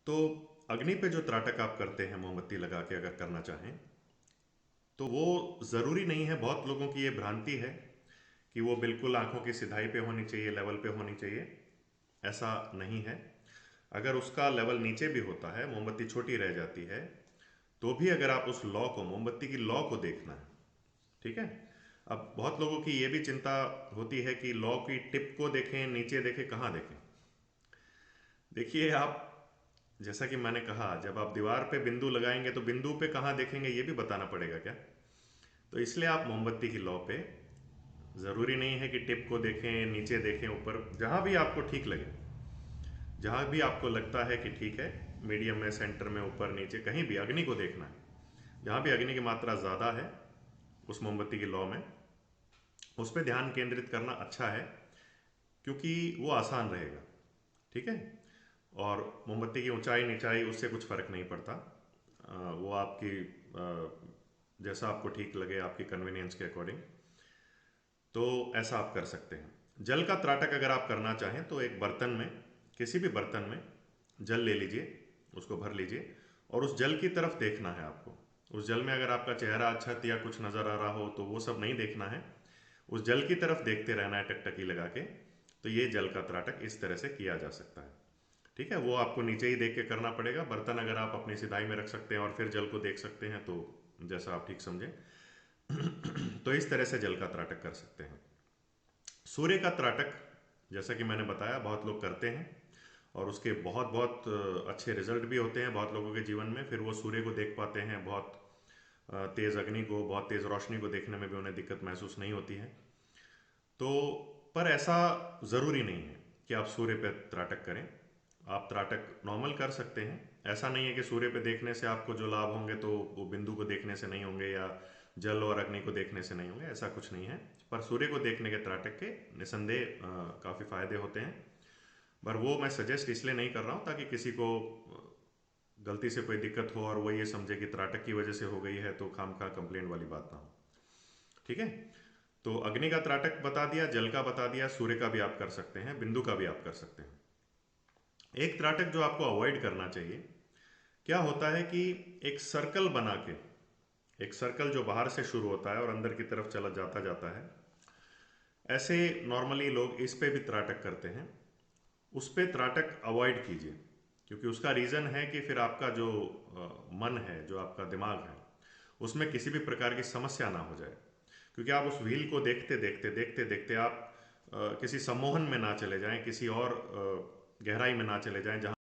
तो अग्नि पे जो त्राटक आप करते हैं मोमबत्ती लगा के अगर करना चाहें तो वो ज़रूरी नहीं है। बहुत लोगों की ये भ्रांति है कि वो बिल्कुल आंखों की सिधाई पे होनी चाहिए, लेवल पे होनी चाहिए। ऐसा नहीं है। अगर उसका लेवल नीचे भी होता है, मोमबत्ती छोटी रह जाती है, तो भी अगर आप उस लौ को, मोमबत्ती की लौ को देखना है, ठीक है। अब बहुत लोगों की ये भी चिंता होती है कि लौ की टिप को देखें, नीचे देखें, कहाँ देखें। देखिए आप, जैसा कि मैंने कहा, जब आप दीवार पे बिंदु लगाएंगे तो बिंदु पे कहाँ देखेंगे ये भी बताना पड़ेगा क्या। तो इसलिए आप मोमबत्ती की लौ पे, ज़रूरी नहीं है कि टिप को देखें, नीचे देखें, ऊपर, जहाँ भी आपको ठीक लगे, जहाँ भी आपको लगता है कि ठीक है, मीडियम में, सेंटर में, ऊपर नीचे, कहीं भी अग्नि को देखना है। जहाँ भी अग्नि की मात्रा ज़्यादा है उस मोमबत्ती की लौ में, उस पर ध्यान केंद्रित करना अच्छा है, क्योंकि वो आसान रहेगा। ठीक है। और मोमबत्ती की ऊंचाई नीचाई उससे कुछ फ़र्क नहीं पड़ता। वो आपकी जैसा आपको ठीक लगे, आपकी कन्वीनियंस के अकॉर्डिंग, तो ऐसा आप कर सकते हैं। जल का त्राटक अगर आप करना चाहें तो एक बर्तन में, किसी भी बर्तन में जल ले लीजिए, उसको भर लीजिए और उस जल की तरफ देखना है आपको। उस जल में अगर आपका चेहरा, छत या कुछ नज़र आ रहा हो तो वो सब नहीं देखना है। उस जल की तरफ देखते रहना है टकटकी लगा के। तो ये जल का त्राटक इस तरह से किया जा सकता है। ठीक है। वो आपको नीचे ही देख के करना पड़ेगा। बर्तन अगर आप अपनी सिधाई में रख सकते हैं और फिर जल को देख सकते हैं तो जैसा आप ठीक समझें। तो इस तरह से जल का त्राटक कर सकते हैं। सूर्य का त्राटक, जैसा कि मैंने बताया, बहुत लोग करते हैं और उसके बहुत बहुत अच्छे रिजल्ट भी होते हैं बहुत लोगों के जीवन में। फिर वो सूर्य को देख पाते हैं, बहुत तेज़ अग्नि को, बहुत तेज़ रोशनी को देखने में भी उन्हें दिक्कत महसूस नहीं होती है। तो पर ऐसा ज़रूरी नहीं है कि आप सूर्य पे त्राटक करें। आप त्राटक नॉर्मल कर सकते हैं। ऐसा नहीं है कि सूर्य पे देखने से आपको जो लाभ होंगे तो वो बिंदु को देखने से नहीं होंगे या जल और अग्नि को देखने से नहीं होंगे, ऐसा कुछ नहीं है। पर सूर्य को देखने के त्राटक के निसंदेह काफ़ी फायदे होते हैं। पर वो मैं सजेस्ट इसलिए नहीं कर रहा हूँ ताकि किसी को गलती से कोई दिक्कत हो और वो ये समझे कि त्राटक की वजह से हो गई है, तो खाम खा कंप्लेंट वाली बात ना हो। ठीक है। तो अग्नि का त्राटक बता दिया, जल का बता दिया, सूर्य का भी आप कर सकते हैं, बिंदु का भी आप कर सकते हैं। एक त्राटक जो आपको अवॉइड करना चाहिए, क्या होता है कि एक सर्कल बना के, एक सर्कल जो बाहर से शुरू होता है और अंदर की तरफ चला जाता जाता है, ऐसे नॉर्मली लोग इस पे भी त्राटक करते हैं। उस पे त्राटक अवॉइड कीजिए, क्योंकि उसका रीज़न है कि फिर आपका जो मन है, जो आपका दिमाग है, उसमें किसी भी प्रकार की समस्या ना हो जाए। क्योंकि आप उस व्हील को देखते देखते देखते देखते आप किसी सम्मोहन में ना चले जाएं, किसी और गहराई में ना चले जाएं, जहाँ